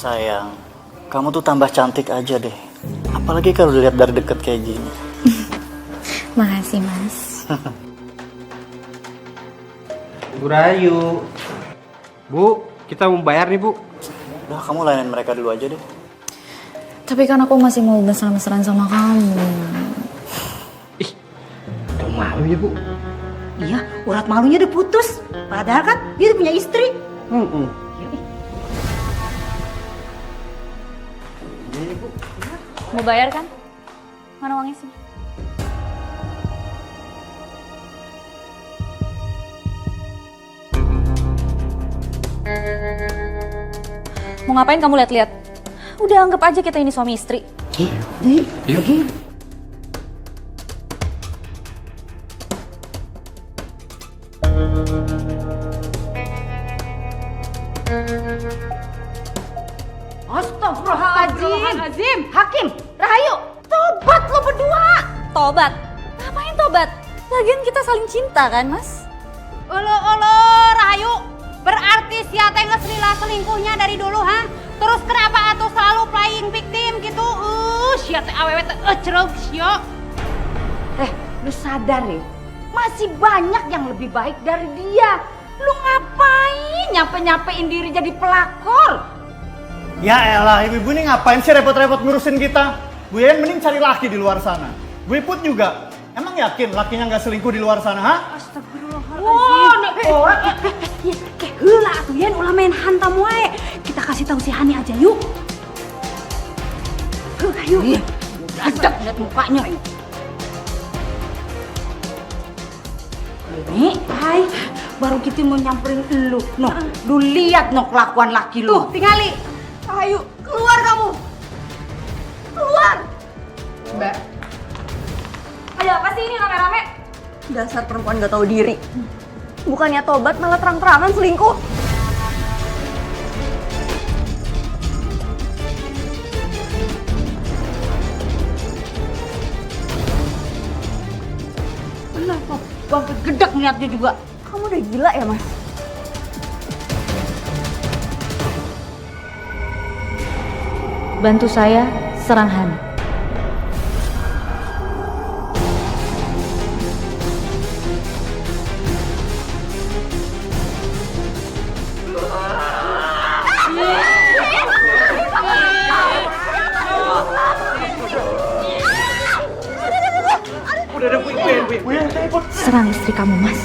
Sayang, kamu tuh tambah cantik aja deh. Apalagi kalau dilihat dari deket kayak gini. Makasih, Mas. Bu Rayu. Bu, kita mau bayar nih, Bu. Udah, kamu layanin mereka dulu aja deh. Tapi kan aku masih mau mesra-mesraan sama kamu. Ih, udah malu ya, Bu. Iya, urat malunya udah putus. Padahal kan dia udah punya istri. Mau bayar kan? Mana uangnya sih? Mau ngapain kamu lihat-lihat? Udah anggap aja kita ini suami istri. Astagfirullahaladzim. Hakim, Rahayu, tobat lo berdua. Tobat? Ngapain tobat? Lagian kita saling cinta kan, Mas? Olo, Rahayu. Berarti si Ate ngeselila selingkuhnya dari dulu, ha? Terus kenapa atuh selalu playing victim gitu? Si Ate awewe teh cereuh sio. Lu sadar ya? Masih banyak yang lebih baik dari dia. Lu ngapain nyampe-nyampein diri jadi pelakor? Ya elah, ibu-ibu ini ngapain sih repot-repot ngurusin kita? Bu Yen mending cari laki di luar sana. Bu Iput juga. Emang yakin lakinya nggak selingkuh di luar sana, ha? Wah, nek orang heula atuh yen ulah main hantam wae. Kita kasih tahu si Hani aja yuk. Ayo. Hadap lihat mukanya. Ini, hai, baru kita mau nyamperin lu. Noh, lu lihat noh kelakuan laki lu. Tuh, tingali. Ayo, keluar kamu. Keluar. Mbak, Ada apa sih ini rame-rame? dasar perempuan gak tahu diri. Bukannya tobat malah terang-terangan selingkuh. Kenapa bangkit gedek niatnya juga? Kamu udah gila ya, Mas? Bantu saya serang Hani. Udah ada Bu Yen. Serang istri kamu, Mas.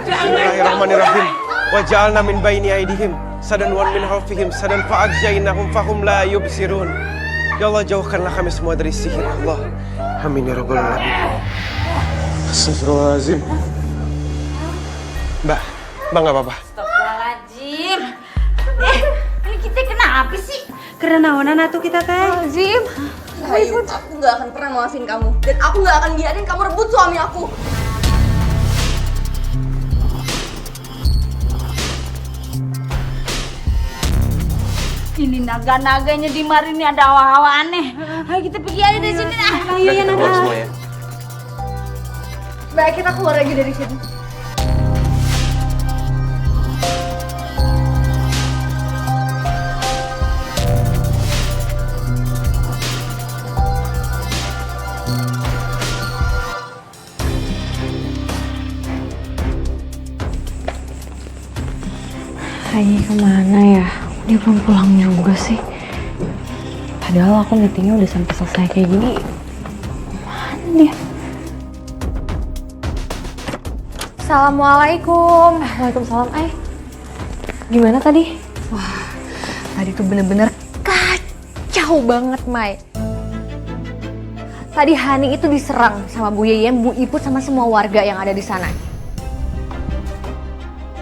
Bismillahirrahmanirrahim. Wa ja'alna min baini aydihim sadan wa min khalfihim sadan fa agzainahum fahum la yubsirun. Ya Allah, jauhkanlah kami semua dari sihir Allah. Amin ya rabbal alamin. Astagfirullahaladzim. Mbak nggak apa-apa. Astagfirullahaladzim. Ini kita kenapa sih? Karena naonan atuh kita teh. Azim, aku gak akan pernah maafin kamu. Dan aku gak akan biarin kamu rebut suami aku. Ini naga-naganya di mari ini ada hawa-hawa aneh. Ayo kita pergi aja dari sini. Ayo ya naga. Semua ya. Baik, kita keluar lagi dari sini. Hani kemana ya? Dia belum pulang juga sih. Padahal aku meetingnya udah sampai selesai kayak gini. Mana dia? Assalamualaikum. Waalaikumsalam. Gimana tadi? Wah, tadi tuh bener-bener kacau banget, Mai. Tadi Hani itu diserang sama Bu Yeyem, Bu Iput, sama semua warga yang ada di sana.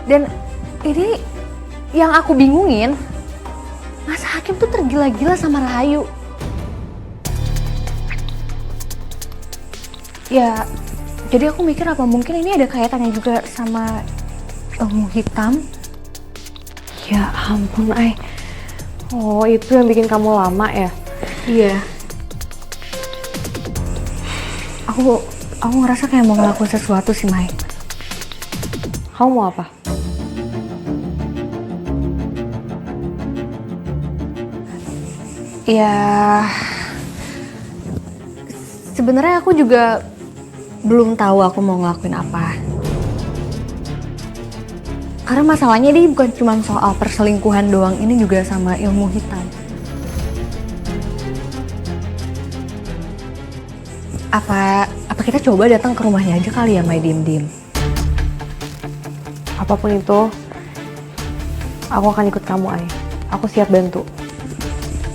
Dan ini yang aku bingungin, Mas Hakim tuh tergila-gila sama Rahayu. Ya, jadi aku mikir apa mungkin ini ada kaitannya juga sama ilmu hitam? Ya ampun, Oh, itu yang bikin kamu lama ya? Iya. Aku ngerasa kayak mau ngelakuin sesuatu sih, Mai. Kamu mau apa? Ya, sebenarnya aku juga belum tahu aku mau ngelakuin apa. Karena masalahnya ini bukan cuma soal perselingkuhan doang, ini juga sama ilmu hitam. Apa kita coba datang ke rumahnya aja kali ya, Mai, diem-diem? Apapun itu, aku akan ikut kamu, Ai. Aku siap bantu.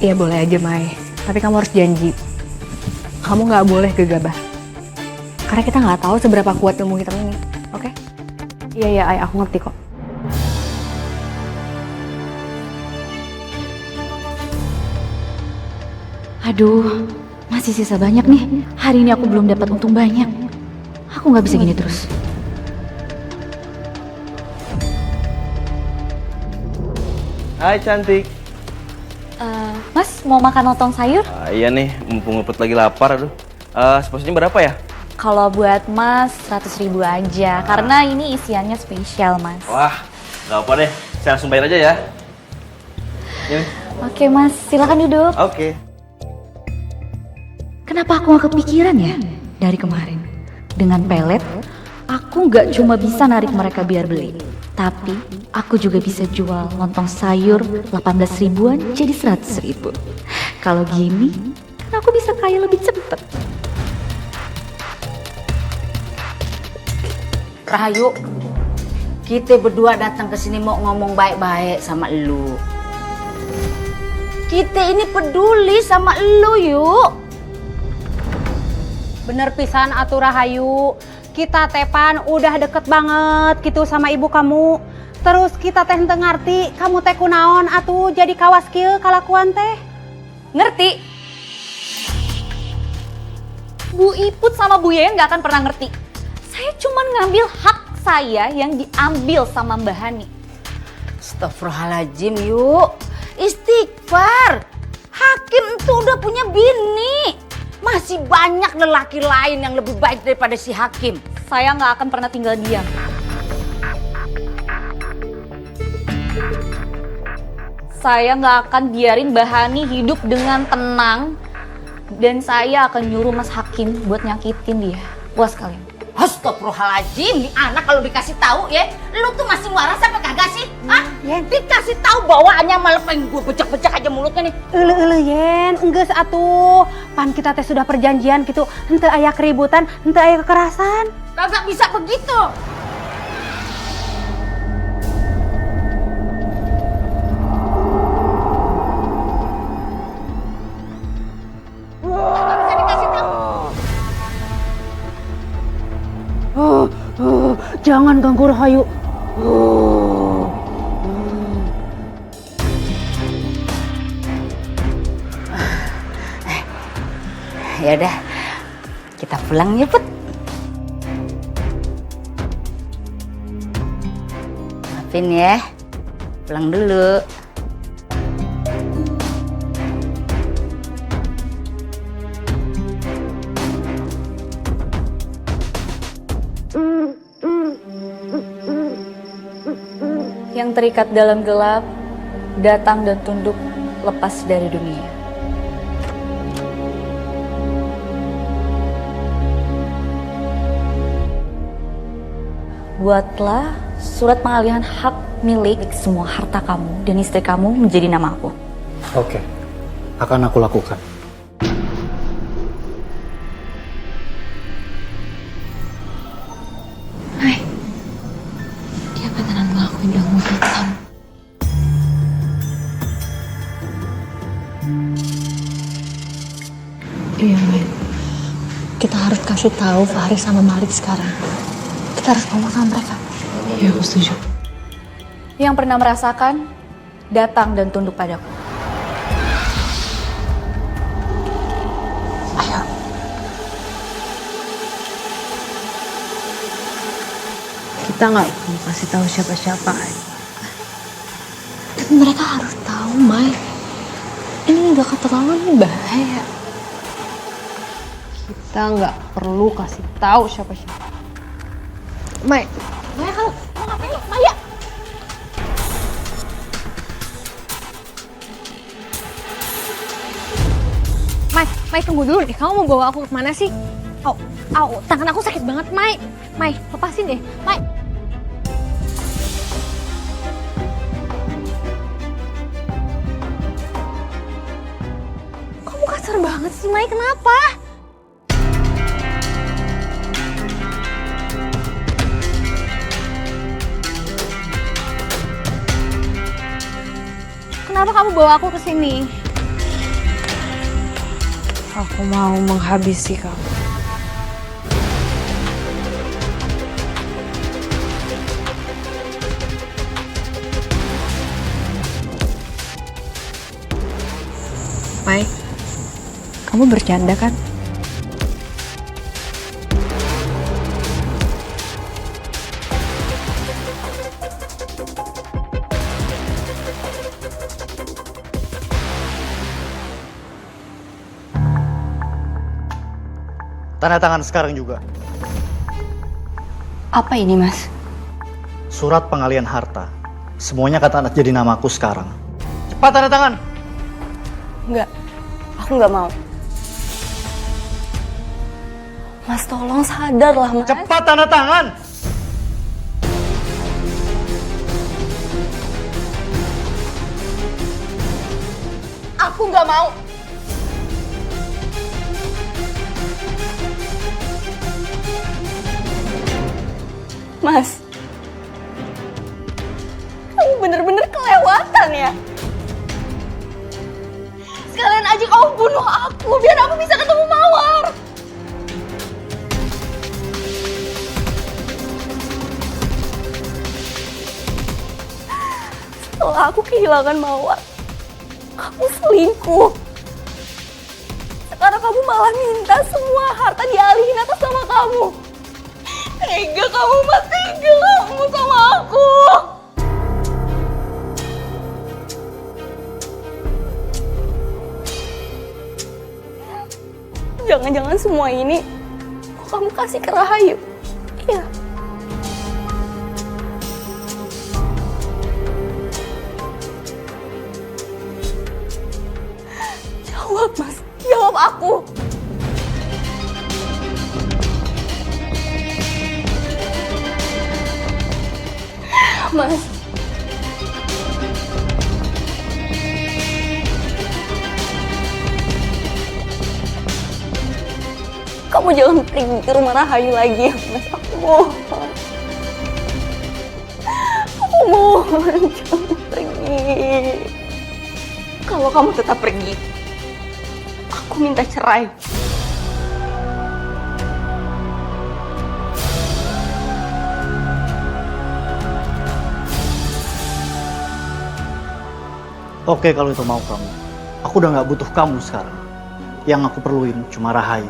Iya boleh aja, Mai. Tapi kamu harus janji. Kamu nggak boleh gegabah. Karena kita nggak tahu seberapa kuat ilmu hitam ini, oke? Iya, Ai, aku ngerti kok. Aduh, masih sisa banyak nih. Hari ini aku belum dapat untung banyak. Aku nggak bisa gini terus. Hai cantik. Mas, mau makan lontong sayur? Iya nih, mumpung ngepet lagi lapar, aduh. Seporsinya berapa ya? Kalau buat Mas, 100.000 aja. Karena ini isiannya spesial, Mas. Wah, nggak apa deh. Saya langsung bayar aja ya. Ini. Oke, Mas. Silakan duduk. Oke. Kenapa aku gak kepikiran ya dari kemarin? Dengan pelet, aku gak cuma bisa narik mereka biar beli. Tapi, aku juga bisa jual lontong sayur 18 ribuan jadi 100 ribu. Kalau gini, kan aku bisa kaya lebih cepet. Rahayu, kita berdua datang ke sini mau ngomong baik-baik sama elu. Kita ini peduli sama elu, yuk. Bener pisan atuh Rahayu. Kita tepan udah deket banget gitu sama ibu kamu. Terus kita teh henteu ngarti kamu teh kunaon atuh jadi kawas kieu kalakuan teh. Ngerti? Bu Iput sama Bu Yaya gak akan pernah ngerti. Saya cuma ngambil hak saya yang diambil sama Mbak Hani. Astagfirullahaladzim yuk. Istighfar. Hakim itu udah punya bini. Masih banyak lelaki lain yang lebih baik daripada si Hakim. Saya nggak akan pernah tinggal diam. Saya nggak akan biarin Mbak Hani hidup dengan tenang. Dan saya akan nyuruh Mas Hakim buat nyakitin dia. Puas kalian. Astagfirullahaladzim, nih anak kalau dikasih tahu ya, lu tuh masih waras apa kagak sih? Hah? Dikasih tahu bawaannya malah pengen gue becek-becek aja mulutnya nih. Yen, enggeus atuh. Pan kita teh sudah perjanjian gitu, henteu aya keributan, henteu aya kekerasan. Kagak bisa begitu. Kagak bisa dikasih tahu. Jangan ganggu Rahayu. Ya udah, kita pulang ya Put. Maafin ya, pulang dulu. Yang terikat dalam gelap, datang dan tunduk lepas dari dunia. Buatlah surat pengalihan hak milik semua harta kamu dan istri kamu menjadi nama aku. Oke, akan aku lakukan. Dia beneran ngelakuin ilmu hitam. Iya, Mai. Kita harus kasih tahu Faris sama Malik sekarang. Kita harus ngomong sama mereka. Iya, aku setuju. Yang pernah merasakan, datang dan tunduk padaku. Ayo. Kita nggak perlu kasih tahu siapa-siapa. Tapi mereka harus tahu, Mai. udah keterlaluan, ini bahaya. Kita nggak perlu kasih tahu siapa-siapa. Mai, Maya, kamu mau ngapain? Maya! Mai tunggu dulu deh. Kamu mau bawa aku kemana sih? Au, tangan aku sakit banget, Mai. Mai, lepasin deh, Mai. Kamu kasar banget sih, Mai. Kenapa? Kenapa kamu bawa aku ke sini? Aku mau menghabisi kamu. Mai, kamu bercanda kan? Tanda tangan sekarang juga. Apa ini, Mas? Surat pengalian harta. Semuanya kata anak jadi namaku sekarang. Cepat tanda tangan. Enggak, aku nggak mau. Mas, tolong sadarlah, Mas. Cepat tanda tangan. Aku nggak mau. Mas, kamu bener-bener kelewatan ya. Sekalian aja kamu bunuh aku biar aku bisa ketemu Mawar. Setelah aku kehilangan Mawar, kamu selingkuh. Sekarang kamu malah minta semua harta dialihin atas nama kamu. Tega kamu, Mas, tega kamu sama aku. Jangan-jangan semua ini kamu kasih ke Rahayu. Iya. Jawab, Mas. Jawab aku. Mas. Kamu jangan pergi ke rumah Rahayu lagi ya, Mas. Aku mohon. Aku mohon, jangan pergi. Kalau kamu tetap pergi, aku minta cerai. Oke kalau itu mau kamu. Aku udah nggak butuh kamu sekarang. Yang aku perluin cuma Rahayu.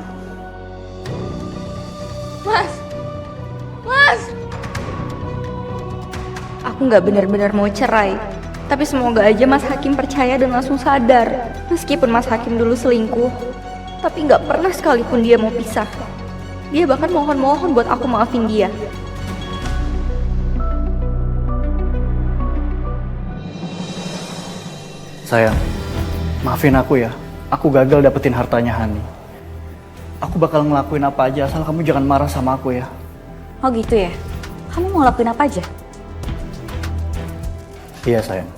Mas! Mas! Aku nggak benar-benar mau cerai. Tapi semoga aja Mas Hakim percaya dan langsung sadar. Meskipun Mas Hakim dulu selingkuh, tapi nggak pernah sekalipun dia mau pisah. Dia bahkan mohon-mohon buat aku maafin dia. Sayang, maafin aku ya. Aku gagal dapetin hartanya Hani. Aku bakal ngelakuin apa aja asal kamu jangan marah sama aku ya. Oh gitu ya? Kamu mau ngelakuin apa aja? Iya sayang,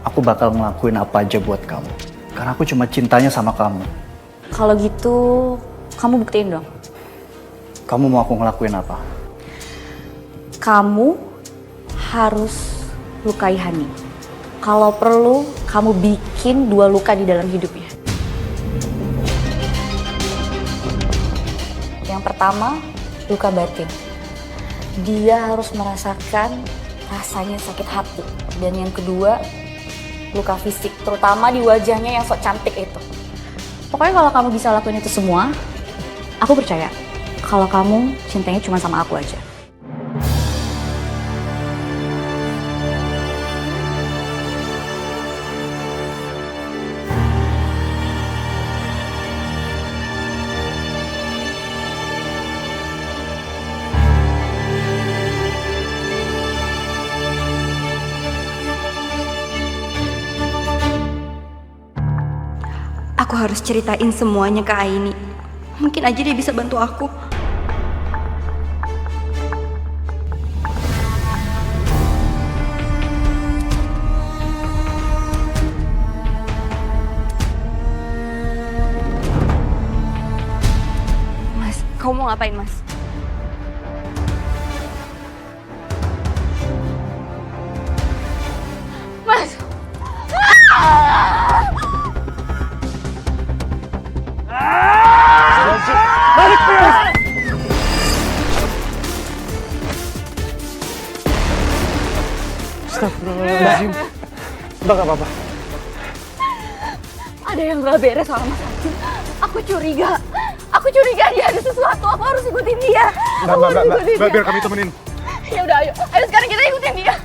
aku bakal ngelakuin apa aja buat kamu. Karena aku cuma cintanya sama kamu. Kalau gitu, kamu buktiin dong. Kamu mau aku ngelakuin apa? Kamu harus lukai Hani. Kalau perlu, kamu bikin 2 luka di dalam hidupnya. Yang pertama, luka batin. Dia harus merasakan rasanya sakit hati. Dan yang kedua, luka fisik, terutama di wajahnya yang sok cantik itu. Pokoknya kalau kamu bisa lakuin itu semua, aku percaya kalau kamu cintanya cuma sama aku aja. harus ceritain semuanya ke Aini. Mungkin aja dia bisa bantu aku. Mas, kamu mau ngapain, Mas? Mas! Astagfirullahaladzim. Udah gak apa-apa. Ada yang gak beres sama Mas Arjun. Aku curiga dia ada sesuatu. Aku harus ikutin dia. Mbak, biar kami temenin. Ya udah, ayo sekarang kita ikutin dia.